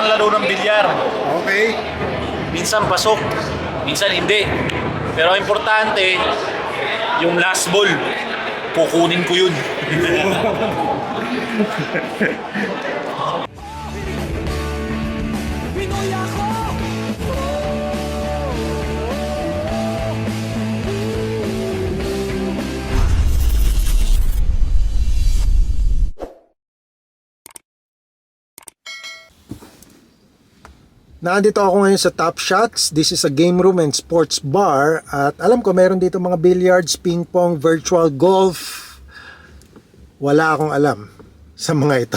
parang laro ng bilyar. Okay. Minsan pasok, minsan hindi. Pero ang importante, yung last ball, kukunin ko yun. Pinoy ako! Nandito ako ngayon sa Top Shots. This is a game room and sports bar. At alam ko meron dito mga billiards, ping pong, virtual golf. Wala akong alam sa mga ito.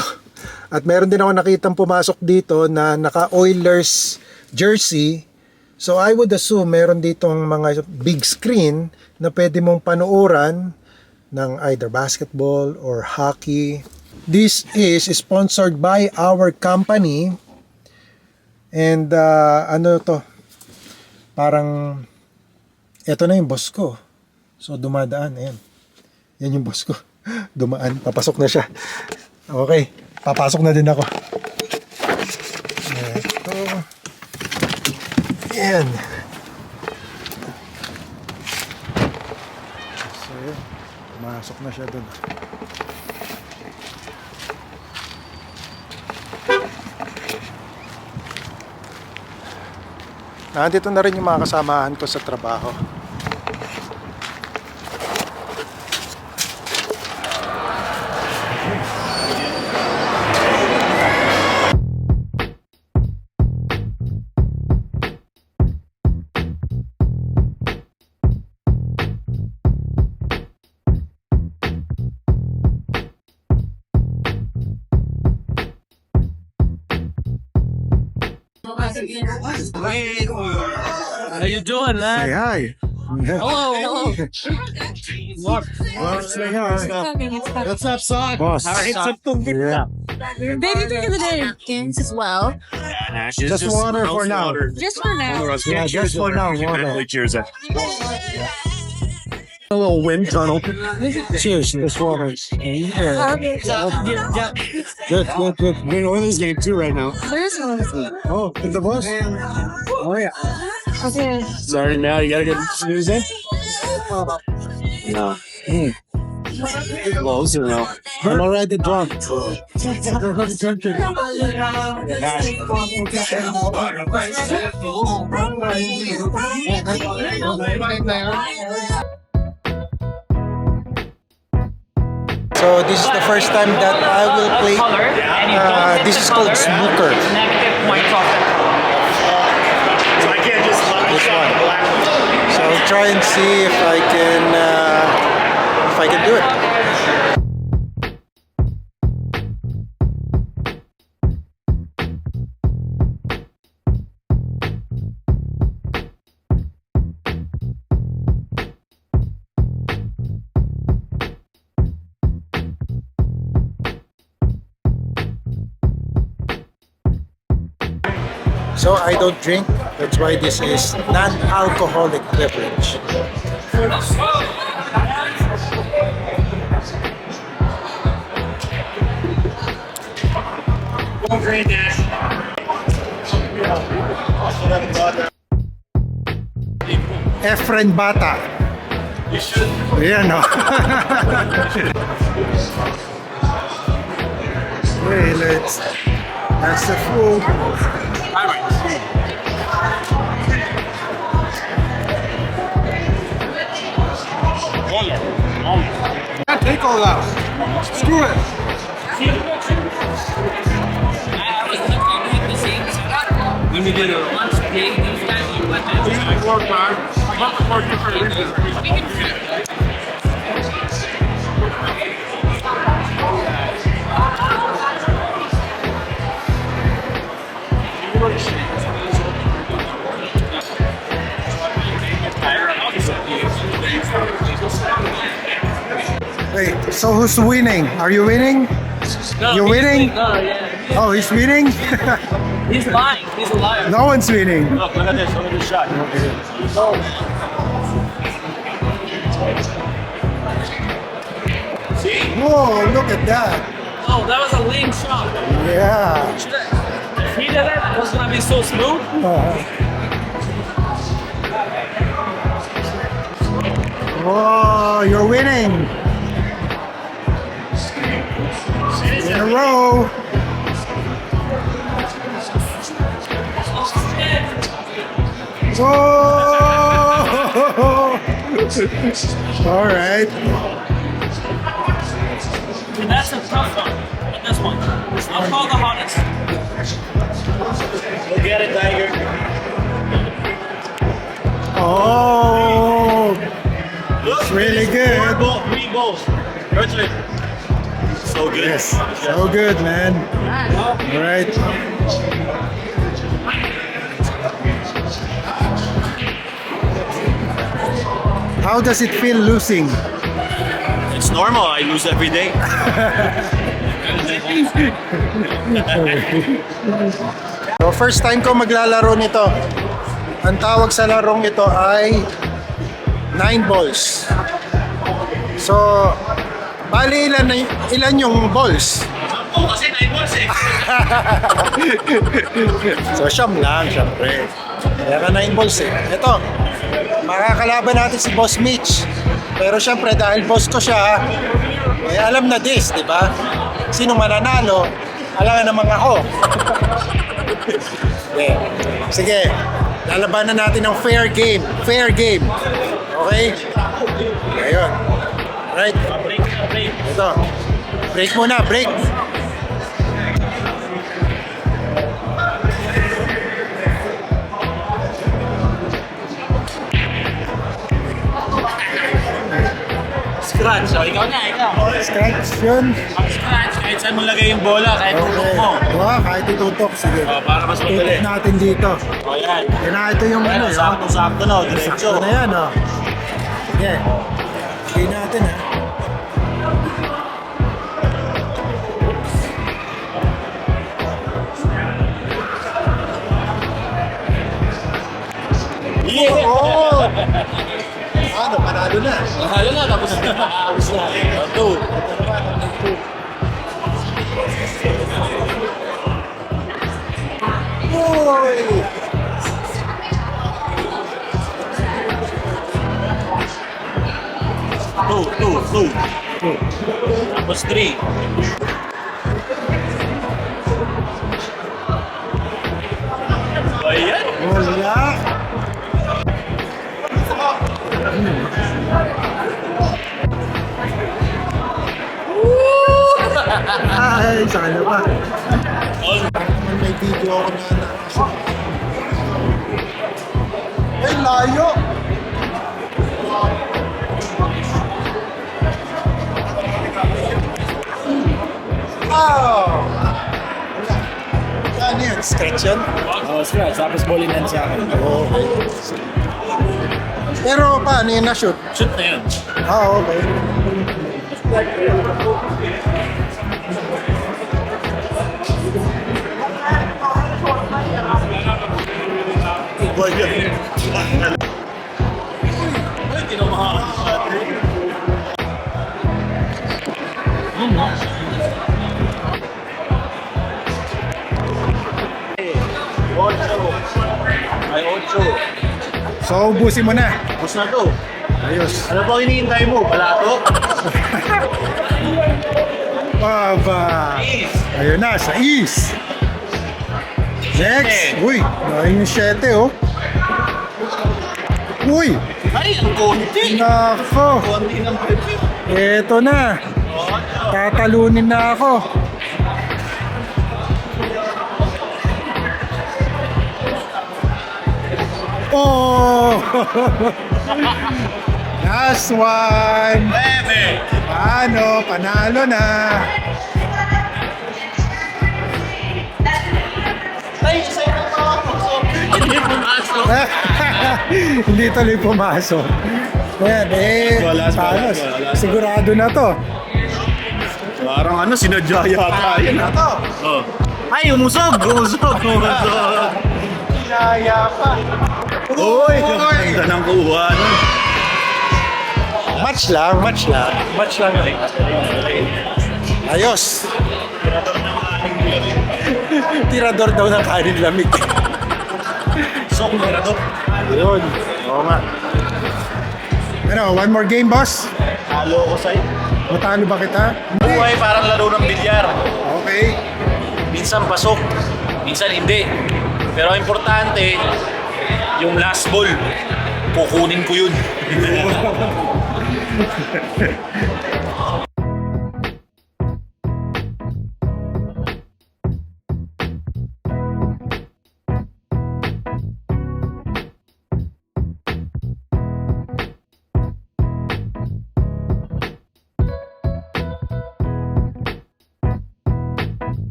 At meron din ako nakitang pumasok dito na naka-Oilers jersey. So I would assume meron ditong mga big screen na pwede mong panooran ng either basketball or hockey. This is sponsored by our company. And ano to? Parang eto na yung boss ko. So dumadaan, ayan. Yan yung boss ko. Dumaan, papasok na siya. Okay, papasok na din ako. Eto. Ayan. So, pumasok na siya dun. Nandito na rin yung mga kasamahan ko sa trabaho. How you doing, man? Say hi. Hello. What's up, son? Boss. Yeah. Baby, drink of the day. Games as well. Just water for now. Just for now. Yeah, just for now. Water. Cheers. A little wind tunnel. Cheers. Just water. Yeah. Good. We're in Oilers game too right now. There's one. Oh, in the bus? Oh, yeah. Okay. Sorry, now you gotta get snooze in. No. Close or no? I'm already drunk. So this is the first time that I will play. This is called snooker. So I can't just This one. So I'll try and see if I can do it. So I don't drink. That's why this is non-alcoholic beverage. Efren Bata. You should. Ayan o. Okay, that's the food. Take all that. Screw it. Let me get it. Wait, so who's winning? Are you winning? No, You're winning? No, yeah. Oh, he's winning? He's lying. He's a liar. No one's winning. Look at this. Look at this shot. See? Whoa, look at that. Oh, that was a lame shot. Yeah. He did that be so smooth. Oh, you're winning. In a row. Whoa! All right. That's a tough one. But this one, I'll call the hardest. Go get it, Tiger. Oh, it's really good. 3 balls. Virtually. So good. Yes, so good, man. All right. How does it feel losing? It's normal. I lose every day. So first time ko maglalaro nito. Ang tawag sa larong ito ay 9 balls. So, bali ilan yung balls? Oh, kasi 9 balls eh. So, siyam lang, syempre. Kaya ka 9 balls eh. Ito, makakalaban natin si Boss Mitch. Pero syempre, dahil boss ko siya, eh, alam na this, di ba? Sino mananalo, alam naman ako. Yeah. Sige, lalabanan natin ng fair game. Fair game. Okay? Ayun. Right? Break. Ito. Break muna, break. Scratch. So, ikaw na. Scratch yun. Scratch. Kahit saan mo lagay yung bola, kahit tutok mo. Diba? Kahit itutok. Sige. Oh, para mas madali. Tutok natin dito. O, yan. Yan na, ito yung ano. Yan, sakto-sakto na. Diretso. Sakto na yan, oh. Sige. Sige natin, ha. Yeah! Oh! Ano, panalo na. Mahalo na, tapos na. Tapos na. 2. Uy! Two. Tapos 3. Ayan. Wala. Ay, sana pa. Naman may video ako na ay, layo! Oh! Ano yan? Scratch yan? Oh, scratch. Tapos ball in hand sa akin. Okay. Pero paano yun na-shoot? Shoot na yun. Ah, okay. Ball yun. Ay, tinamahan sa atin. Ay, 8. So, ubusin mo na. Tapos na to. Ayos. Ano pa hinihintay mo? Palato? Baba. Ayun na, sa East. Next. Uy, dahil yung 7, oh. Uy, Ay, ang konti. nako. Konti ng pwede. Eto na. Tatalunin na ako. Oh! Last one. Bebe! Ano, panalo na. Ay, isa yung mga hindi pumasok. Hindi tuloy pumasok. Ayan, Last ball, palos. last ball. Sigurado na to. Parang ano, sinadya yata yun. Na to. Oh. Ay, umusog! Umusog! Kaya pa. Uy! Ganda ng kuha. Match lang. Match lang. Ayos. Tirador daw ng kanin lamig. Pasok, Mirador. Yun. Oo nga. Ano, one more game, boss? Halo ko sa'yo. Matalo ba kita? Buhay parang laro ng bilyar. Okay. Minsan pasok, minsan hindi. Pero ang importante, yung last ball, kukunin ko yun.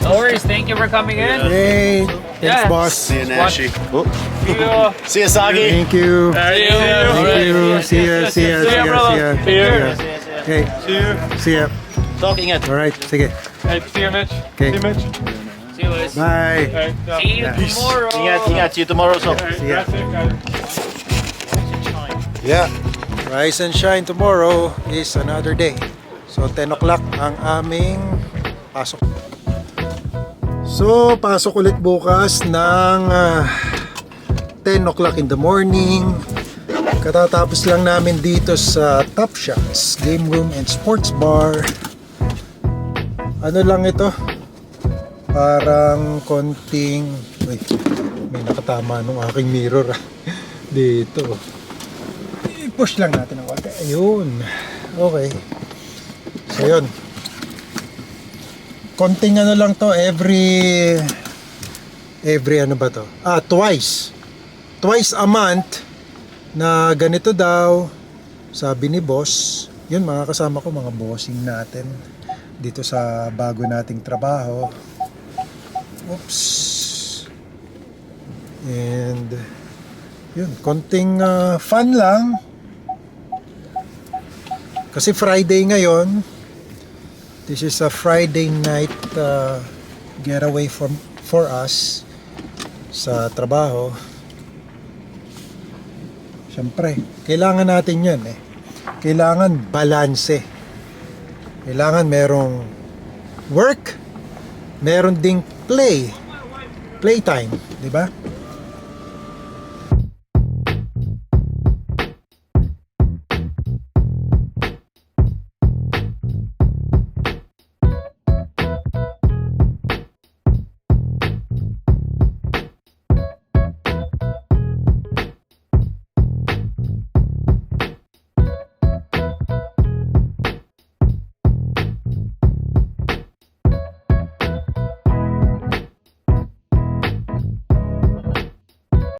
No worries. Thank you for coming in. Hey, thanks, Yeah. boss. See you, Nashi. Oh. See you. See you, Sagi. Thank you. See you. Thank you. See ya, see ya, see ya, brother. see ya. See ya. Okay, see ya. Talk, ingat. Alright, sige. Hey, see you, Mitch. Okay. See you, Mitch. See you, Liz. Bye. See you tomorrow. Ingat. See you tomorrow, so. See ya. Yeah. Rise and shine tomorrow is another day. So 10 o'clock ang aming pasok. So pasok ulit bukas ng 10 o'clock in the morning. Katatapos lang namin dito sa Top Shots Game Room and Sports Bar. Ano lang ito? Parang konting... Wait, may nakatama nung aking mirror dito. I-push lang natin ang konti. Ayun. Okay. So yun. Konting ano lang to, every ano ba to? Twice a month na ganito daw, sabi ni boss. Yun, mga kasama ko, mga bossing natin dito sa bago nating trabaho. Oops. And yun, konting fun lang. Kasi Friday ngayon. This is a Friday night getaway for us sa trabaho. Siyempre, kailangan natin yan eh. Kailangan balanse. Kailangan merong work, meron ding playtime, di ba?